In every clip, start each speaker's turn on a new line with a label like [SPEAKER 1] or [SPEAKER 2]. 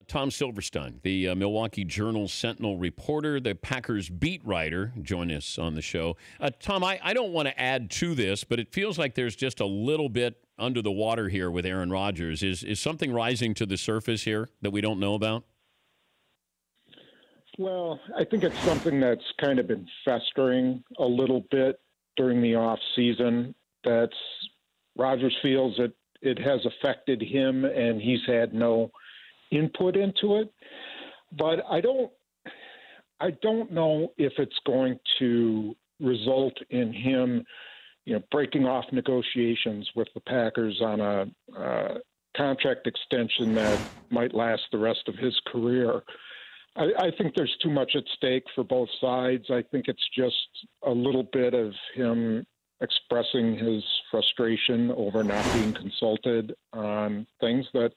[SPEAKER 1] Tom Silverstein, the Milwaukee Journal-Sentinel reporter, the Packers beat writer, join us on the show. Tom, I don't want to add to this, but it feels like there's just a little bit under the water here with Aaron Rodgers. Is something rising to the surface here that we don't know about?
[SPEAKER 2] Well, I think it's something that's kind of been festering a little bit during the off season. That's Rodgers feels that it has affected him, and he's had no input into it. But I don't know if it's going to result in him, breaking off negotiations with the Packers on a contract extension that might last the rest of his career. I think there's too much at stake for both sides. I think it's just a little bit of him expressing his frustration over not being consulted on things that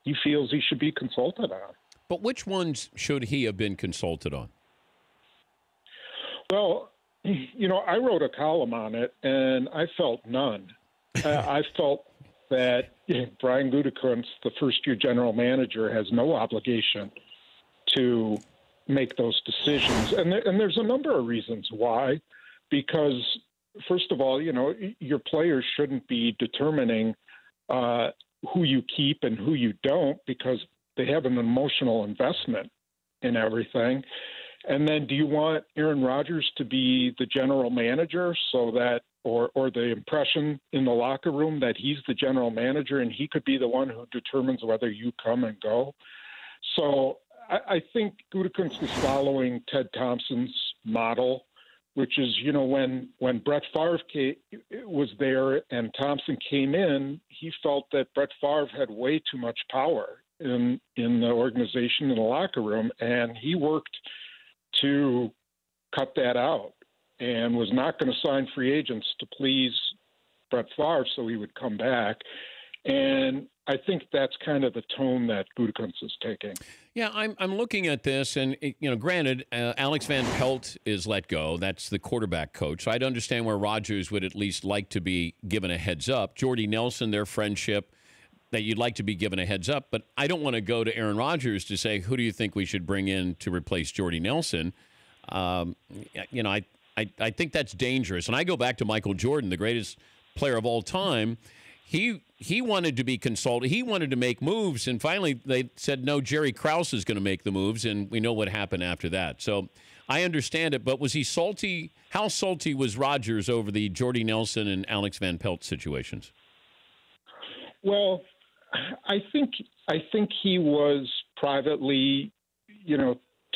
[SPEAKER 2] he feels he should be consulted on.
[SPEAKER 1] But which ones should he have been consulted on?
[SPEAKER 2] Well, I wrote a column on it, and I felt none. I felt that Brian Gutekunst, the first-year general manager, has no obligation to make those decisions. And there's a number of reasons why. Because, first of all, your players shouldn't be determining who you keep and who you don't, because they have an emotional investment in everything. And then do you want Aaron Rodgers to be the general manager so that, or the impression in the locker room that he's the general manager and he could be the one who determines whether you come and go? So I think Gutekunst is following Ted Thompson's model, which is, when Brett Favre was there and Thompson came in, he felt that Brett Favre had way too much power in the organization, in the locker room, and he worked to cut that out and was not going to sign free agents to please Brett Favre so he would come back. And I think that's kind of the tone that Gutekunst is taking.
[SPEAKER 1] Yeah, I'm looking at this, and granted, Alex Van Pelt is let go. That's the quarterback coach. So I'd understand where Rodgers would at least like to be given a heads up. Jordy Nelson, their friendship, that you'd like to be given a heads up. But I don't want to go to Aaron Rodgers to say, who do you think we should bring in to replace Jordy Nelson? I think that's dangerous. And I go back to Michael Jordan, the greatest player of all time. He wanted to be consulted. He wanted to make moves, and finally they said, no, Jerry Krause is going to make the moves, and we know what happened after that. So I understand it, but was he salty? How salty was Rodgers over the Jordy Nelson and Alex Van Pelt situations?
[SPEAKER 2] Well, I think he was privately,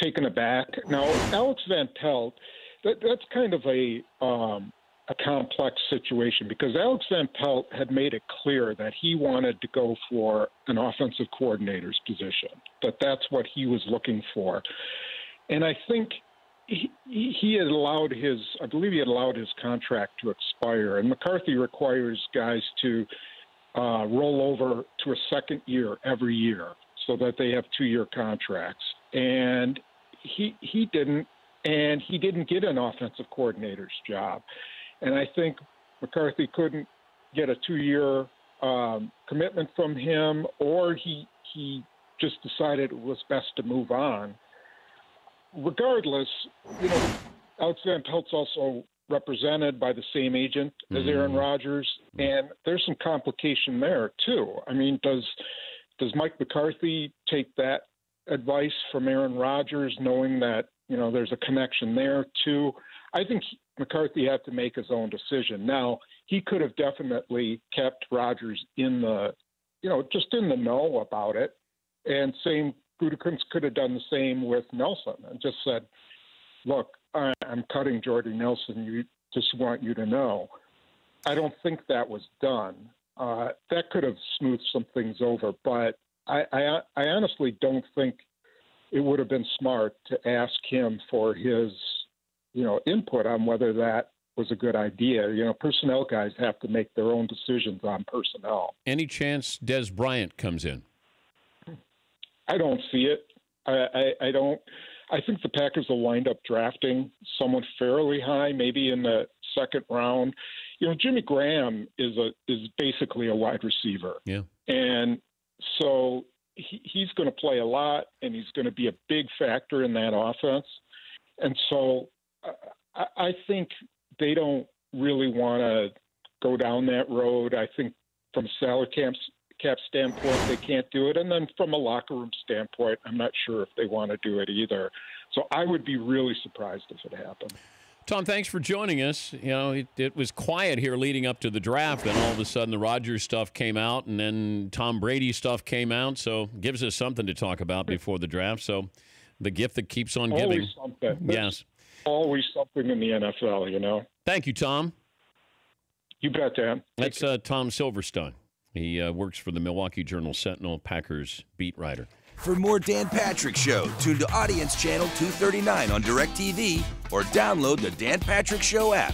[SPEAKER 2] taken aback. Now, Alex Van Pelt, that's kind of a complex situation, because Alex Van Pelt had made it clear that he wanted to go for an offensive coordinator's position, that's what he was looking for. And I think he had allowed I believe he had allowed his contract to expire. And McCarthy requires guys to roll over to a second year every year so that they have 2-year contracts. And he didn't, and he didn't get an offensive coordinator's job. And I think McCarthy couldn't get a 2-year commitment from him, or he just decided it was best to move on. Regardless, Alex Van Pelt's also represented by the same agent as Aaron Rodgers, and there's some complication there too. I mean, does Mike McCarthy take that advice from Aaron Rodgers, knowing that there's a connection there too? I think McCarthy had to make his own decision. Now, he could have definitely kept Rodgers in the, just in the know about it. And Gutekunst could have done the same with Nelson and just said, look, I'm cutting Jordy Nelson. You just want you to know. I don't think that was done. That could have smoothed some things over, but I honestly don't think it would have been smart to ask him for his input on whether that was a good idea. Personnel guys have to make their own decisions on personnel.
[SPEAKER 1] Any chance Dez Bryant comes in?
[SPEAKER 2] I don't see it. I don't. I think the Packers will wind up drafting someone fairly high, maybe in the second round. Jimmy Graham is basically a wide receiver.
[SPEAKER 1] Yeah.
[SPEAKER 2] And so he's going to play a lot, and he's going to be a big factor in that offense. And so I think they don't really want to go down that road. I think from a salary cap standpoint, they can't do it. And then from a locker room standpoint, I'm not sure if they want to do it either. So I would be really surprised if it happened.
[SPEAKER 1] Tom, thanks for joining us. You know, it was quiet here leading up to the draft. Then all of a sudden the Rodgers stuff came out, and then Tom Brady stuff came out. So gives us something to talk about before the draft. So the gift that keeps on giving.
[SPEAKER 2] Always something.
[SPEAKER 1] Yes.
[SPEAKER 2] Always something in the NFL, you know.
[SPEAKER 1] Thank you, Tom.
[SPEAKER 2] You bet, Dan.
[SPEAKER 1] That's Tom Silverstein. He works for the Milwaukee Journal-Sentinal, Packers beat writer.
[SPEAKER 3] For more Dan Patrick Show, tune to Audience Channel 239 on DirecTV or download the Dan Patrick Show app.